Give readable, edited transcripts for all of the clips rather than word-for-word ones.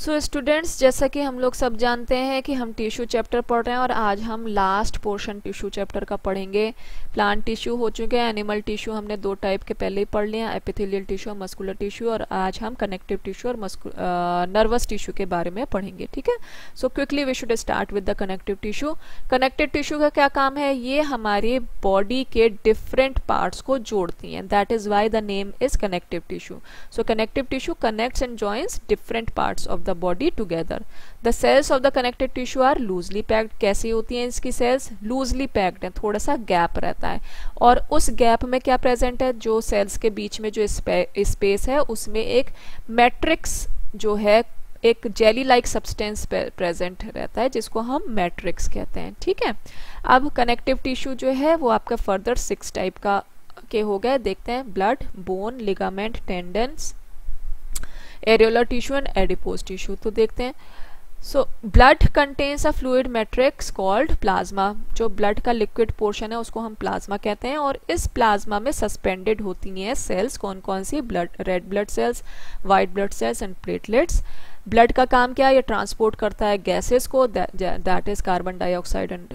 So students, जैसा कि हम लोग सब जानते हैं कि हम टिश्यू चैप्टर पढ़ रहे हैं और आज हम लास्ट पोर्शन टिश्यू चैप्टर का पढ़ेंगे। प्लांट टिश्यू हो चुके हैं, एनिमल टिश्यू हमने दो टाइप के पहले ही पढ़ लिए हैं, एपिथेलियल टिश्यू और मस्कुलर टिश्यू, और आज हम कनेक्टिव टिश्यू और नर्वस टिश्यू के बारे में पढ़ेंगे। ठीक है, so quickly we should start with the connective tissue. Connective tissue का क्या काम है? ये हमारी बॉडी के डिफरेंट पार्ट्स को जोड़ती हैं, that is why the name is connective tissue. So connective tissue connects and joins different parts of the body together. The cells of the connected tissue are loosely packed. कैसी होती हैं इसकी sales? Loosely packed है, थोड़ा सा gap रहता है, और उस गैप में क्या प्रेजेंट है? जो सेल्स के बीच में जो स्पेस है उसमें एक मैट्रिक्स जो है, एक जेली लाइक सब्सटेंस प्रेजेंट रहता है जिसको हम मैट्रिक्स कहते हैं। ठीक है, अब कनेक्टिव टिश्यू जो है वो आपका फर्दर 6 टाइप का के हो गए। देखते हैं, blood, bone, ligament, tendons, areolar tissue and adipose tissue. तो देखते हैं। So blood contains a fluid matrix called plasma. जो ब्लड का लिक्विड पोर्शन है उसको हम प्लाज्मा कहते हैं, और इस प्लाज्मा में सस्पेंडेड होती हैं सेल्स। कौन कौन सी? Blood, red blood cells, white blood cells and platelets. Blood का काम क्या है? ये ट्रांसपोर्ट करता है गैसेस को, that is carbon dioxide and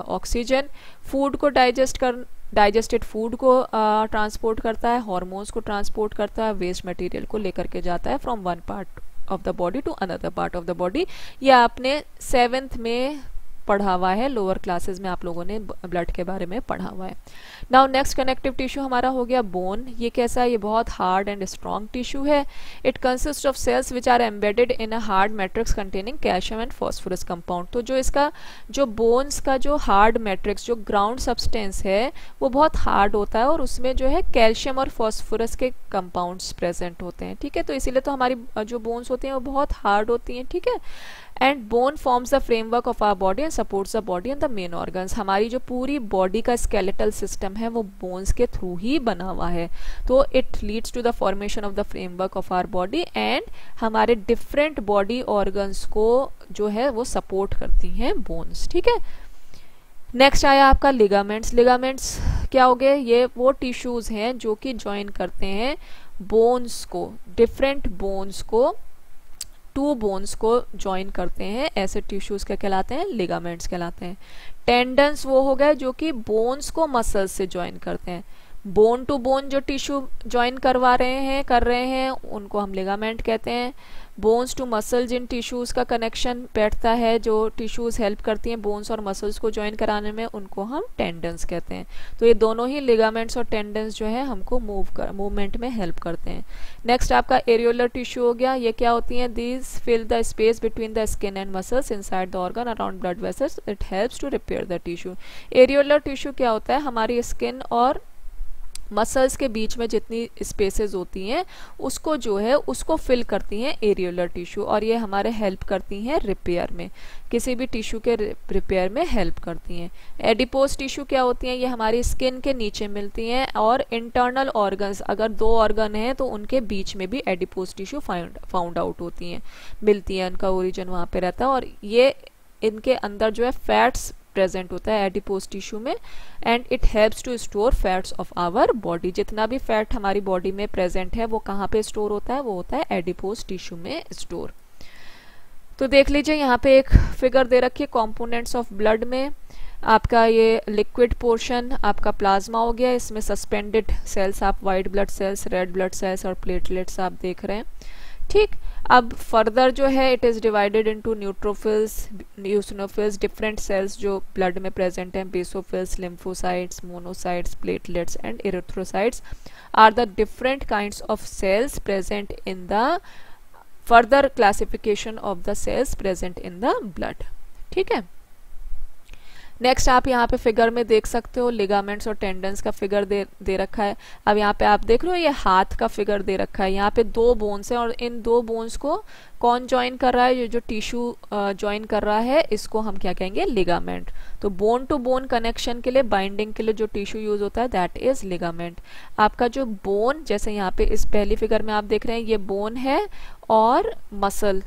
oxygen. Food को डाइजेस्टेड फूड को ट्रांसपोर्ट करता है, हार्मोन्स को ट्रांसपोर्ट करता है, वेस्ट मटेरियल को लेकर के जाता है from one part of the body to another part of the body. ये आपने 7th में पढ़ा हुआ है, लोअर क्लासेस में आप लोगों ने ब्लड के बारे में पढ़ा हुआ है। नाउ नेक्स्ट कनेक्टिव टिश्यू हमारा हो गया बोन। ये कैसा है? ये बहुत हार्ड एंड स्ट्रॉन्ग टिश्यू है। It consist of cells which are embedded in a hard matrix containing calcium and phosphorus compound. तो जो इसका जो बोन्स का जो हार्ड मैट्रिक्स, जो ग्राउंड सब्सटेंस है, वो बहुत हार्ड होता है और उसमें जो है कैल्शियम और फॉस्फोरस के कंपाउंड्स प्रेजेंट होते हैं। ठीक है, तो इसीलिए तो हमारी जो बोन्स होती हैं वो बहुत हार्ड होती हैं। ठीक है, and bone forms the framework of our body and supports the body and the main organs. हमारी जो पूरी बॉडी का स्केलेटल सिस्टम है वो बोन्स के थ्रू ही बना हुआ है। तो it leads to the formation of the framework of our body, and हमारे डिफरेंट बॉडी ऑर्गन्स को जो है वो सपोर्ट करती हैं बोन्स। ठीक है, नेक्स्ट आया आपका लिगामेंट्स। लिगामेंट्स क्या हो गए? ये वो टिश्यूज हैं जो कि ज्वाइन करते हैं बोन्स को, डिफरेंट बोन्स को, 2 बोन्स को ज्वाइन करते हैं। ऐसे टिश्यूज क्या कहलाते हैं? लिगामेंट्स कहलाते हैं। टेंडन्स वो हो गए जो कि बोन्स को मसल्स से ज्वाइन करते हैं। बोन टू बोन जो टिश्यू ज्वाइन कर रहे हैं उनको हम लिगामेंट कहते हैं। बोन्स टू मसल जिन टिश्यूज का कनेक्शन बैठता है, जो टिश्यूज हेल्प करती हैं बोन्स और मसल्स को ज्वाइन कराने में, उनको हम टेंडन्स कहते हैं। तो ये दोनों ही लिगामेंट्स और टेंडन्स जो है हमको मूवमेंट में हेल्प करते हैं। नेक्स्ट आपका एरियोलर टिश्यू हो गया। ये क्या होती हैं? These fill the space between the skin and muscles inside the organ around blood vessels. It helps to repair the tissue. Areolar tissue क्या होता है? हमारी स्किन और मसल्स के बीच में जितनी स्पेसेस होती हैं उसको जो है उसको फिल करती हैं एरियोलर टिश्यू, और ये हमारे हेल्प करती हैं रिपेयर में, किसी भी टिश्यू के रिपेयर में हेल्प करती हैं। एडिपोज टिश्यू क्या होती हैं? ये हमारी स्किन के नीचे मिलती हैं, और इंटरनल ऑर्गन्स, अगर 2 ऑर्गन हैं तो उनके बीच में भी एडिपोज टिश्यू फाउंड आउट होती हैं, मिलती हैं, उनका ओरिजिन वहाँ पे रहता है, और ये इनके अंदर जो है फैट्स प्रेजेंट होता है एडिपोज टिश्यू में, and it helps to store fats of our body. जितना भी फैट हमारी बॉडी में प्रेजेंट है वो कहाँ पे स्टोर होता है? वो होता है एडिपोज टिश्यू में स्टोर। तो देख लीजिए, यहाँ पे एक फिगर दे रखी है कंपोनेंट्स ऑफ ब्लड में। आपका ये लिक्विड पोर्शन आपका प्लाज्मा हो गया, इसमें सस्पेंडेड सेल्स आप white blood cells, red blood cells और प्लेटलेट्स आप देख रहे हैं। ठीक, अब फर्दर जो है it is divided into neutrophils, eosinophils, different cells जो ब्लड में प्रेजेंट हैं, basophils, lymphocytes, monocytes, platelets and erythrocytes are the different kinds of cells present in the further classification of the cells present in the blood. ठीक है, next आप यहाँ पे figure में देख सकते हो लिगामेंट्स और टेंडन्स का फिगर दे रखा है। अब यहाँ पे आप देख रहे हो ये हाथ का फिगर दे रखा है। यहाँ पे 2 बोन्स हैं और इन 2 बोन्स को कौन ज्वाइन कर रहा है? ये जो टिश्यू ज्वाइन कर रहा है इसको हम क्या कहेंगे? लिगामेंट। तो बोन टू बोन कनेक्शन के लिए, बाइंडिंग के लिए जो टिश्यू यूज होता है दैट इज लिगामेंट। आपका जो बोन, जैसे यहाँ पे इस पहली फिगर में आप देख रहे हैं, ये बोन है और मसल,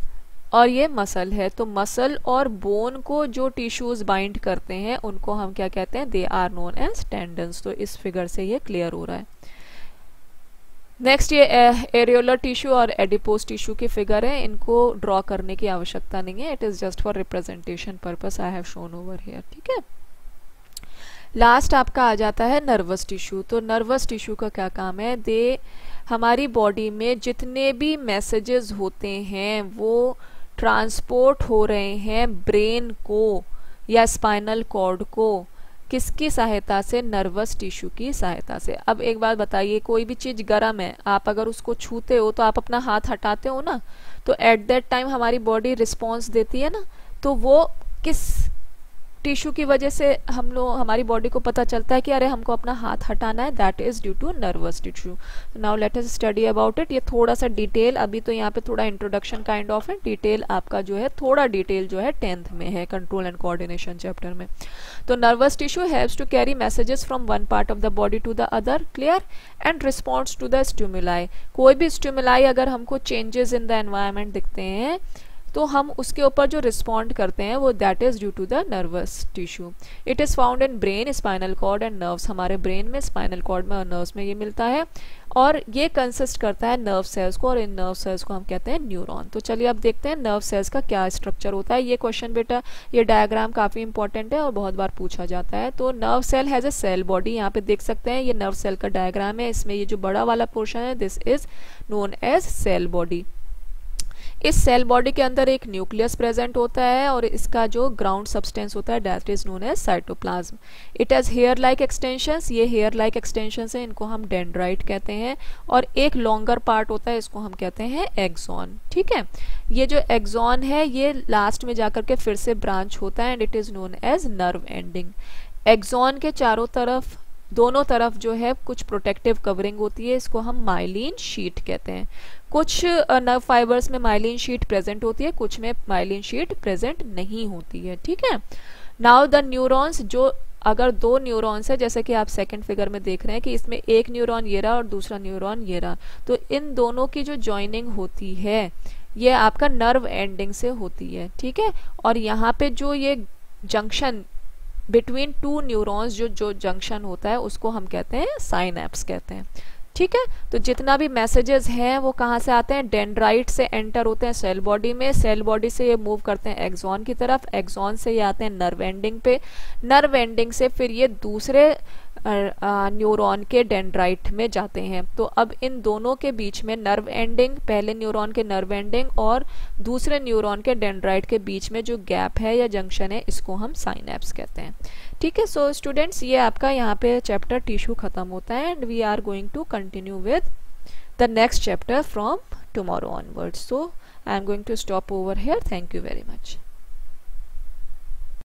और ये मसल है। तो मसल और बोन को जो टिश्यूज बाइंड करते हैं उनको हम क्या कहते हैं? They are known as tendons. तो इस फिगर से ये क्लियर हो रहा है। नेक्स्ट ये एरियोलर टिश्यू और एडिपोज टिश्यू की फिगर है, इनको ड्रॉ करने की आवश्यकता नहीं है, it is just for representation purpose I have shown over here. ठीक है, लास्ट आपका आ जाता है नर्वस टिश्यू। तो नर्वस टिश्यू का क्या काम है, दे हमारी बॉडी में जितने भी मैसेजेस होते हैं वो ट्रांसपोर्ट हो रहे हैं ब्रेन को या स्पाइनल कॉर्ड को, किसकी सहायता से, नर्वस टिश्यू की सहायता से। अब एक बात बताइए, कोई भी चीज गर्म है, आप अगर उसको छूते हो तो आप अपना हाथ हटाते हो ना, तो एट दैट टाइम हमारी बॉडी रिस्पॉन्स देती है ना, तो वो किस टिश्यू की वजह से हम लोग, हमारी बॉडी को पता चलता है कि अरे हमको अपना हाथ हटाना है, that is due to nervous tissue. Now let us study about it. ये थोड़ा सा डिटेल, अभी तो यहाँ पे थोड़ा इंट्रोडक्शन काइंड ऑफ है, डिटेल आपका जो है थोड़ा डिटेल जो है 10th में है, कंट्रोल एंड कोऑर्डिनेशन चैप्टर में। तो nervous tissue helps to carry messages from one part of the body to the other, clear, and responds to the stimuli. कोई भी स्टिमुलाई अगर हमको चेंजेस इन द एनवायरमेंट दिखते हैं तो हम उसके ऊपर जो रिस्पॉन्ड करते हैं वो that is due to the nervous tissue. It is found in brain, spinal cord and nerves. हमारे ब्रेन में, स्पाइनल कॉर्ड में और नर्व्स में ये मिलता है, और ये कंसिस्ट करता है नर्व सेल्स को, और इन नर्व सेल्स को हम कहते हैं न्यूरॉन। तो चलिए अब देखते हैं नर्व सेल्स का क्या स्ट्रक्चर होता है। ये क्वेश्चन बेटा, ये डायग्राम काफी इंपॉर्टेंट है और बहुत बार पूछा जाता है। तो nerve cell has a cell body, यहाँ पे देख सकते हैं ये नर्व सेल का डायग्राम है, इसमें ये जो बड़ा वाला पोर्शन है this is known as cell body. इस सेल बॉडी के अंदर एक न्यूक्लियस प्रेजेंट होता है और इसका जो ग्राउंड सब्सटेंस होता है that is known as cytoplasm. It has hair like extensions, ये हेयर लाइक एक्सटेंशंस है, इनको हम डेंड्राइट कहते हैं, और एक लॉन्गर पार्ट होता है, इसको हम कहते हैं एक्सॉन। ठीक है, ये जो एक्सॉन है ये लास्ट में जाकर के फिर से ब्रांच होता है and it is known as nerve ending. Axon के चारों तरफ, दोनों तरफ जो है कुछ प्रोटेक्टिव कवरिंग होती है, इसको हम माइलिन शीट कहते हैं। कुछ नर्व फाइबर्स में माइलिन शीट प्रेजेंट होती है, कुछ में माइलिन शीट प्रेजेंट नहीं होती है। ठीक है, नाउ द न्यूरॉन्स, जो अगर दो न्यूरॉन्स है, जैसे कि आप सेकंड फिगर में देख रहे हैं कि इसमें एक न्यूरॉन ये रहा और दूसरा न्यूरॉन ये रहा, तो इन दोनों की जो ज्वाइनिंग होती है ये आपका नर्व एंडिंग से होती है। ठीक है, और यहाँ पे जो ये जंक्शन बिटवीन टू न्यूरॉन्स जो जंक्शन होता है उसको हम कहते हैं साइनैप्स कहते हैं। ठीक है, तो जितना भी मैसेजेस हैं वो कहाँ से आते हैं, डेंड्राइट से एंटर होते हैं सेल बॉडी में, सेल बॉडी से ये मूव करते हैं एक्सॉन की तरफ, एक्सॉन से ये आते हैं नर्व एंडिंग पे, नर्व एंडिंग से फिर ये दूसरे न्यूरॉन के डेंड्राइट में जाते हैं। तो अब इन दोनों के बीच में नर्व एंडिंग, पहले न्यूरॉन के नर्व एंडिंग और दूसरे न्यूरॉन के डेंड्राइट के बीच में जो गैप है या जंक्शन है इसको हम साइनैप्स कहते हैं। ठीक है, सो स्टूडेंट्स ये आपका यहाँ पे चैप्टर टिश्यू खत्म होता है and we are going to continue with the next chapter from tomorrow onwards. So I am going to stop over here, thank you very much.